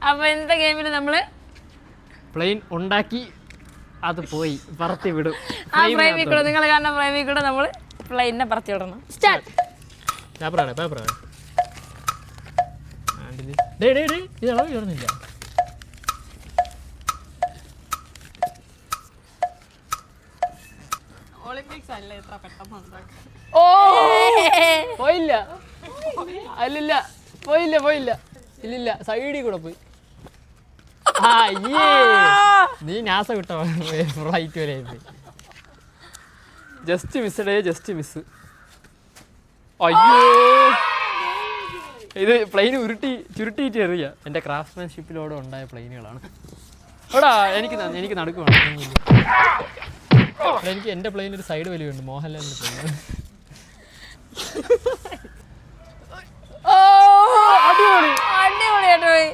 അപ്പൊ ഇന്നത്തെ ഗെയിമിൽ നമ്മള് പ്ലെയിൻ ഉണ്ടാക്കി അത് പോയി പറത്തി വിടും. ആ ഫ്രെയിമിൽ കൂടെ നിങ്ങൾ കാണുന്ന ഫ്രെയിമിൽ കൂടെ നമ്മള് പ്ലെയിനെ പറത്തി വിടണം. സ്റ്റാർട്ട്. പേപ്പറാണ് ഇത് അളവ് കയറുന്നില്ല. ഒളിമ്പിക്സ് അല്ലേ ഇത്ര പെട്ടെന്ന്. ഓ പോയില്ല, അല്ലില്ല, പോയില്ല, ഇല്ലില്ല, സൈഡിൽ കൂടെ പോയി. നീ നാസ വിട്ടോ ഫ്ലൈറ്റ് വരെ പോയി. Just miss. അയ്യോ, ഇത് പ്ലെയിൻ ചുരുട്ടിയിട്ട് എറിയാ. എൻ്റെ ക്രാഫ്റ്റ്മാൻഷിപ്പിലൂടെ ഉണ്ടായ പ്ലെയിനുകളാണ്. എടാ എനിക്ക് നടുക്കുവാണ്. എനിക്ക് എൻ്റെ പ്ലെയിൻ ഒരു സൈഡ് വലിയുണ്ട്, മോഹൻലാലിൻ്റെ പ്ലെയിൻ. അടിപൊളിയായിട്ട് പോയി.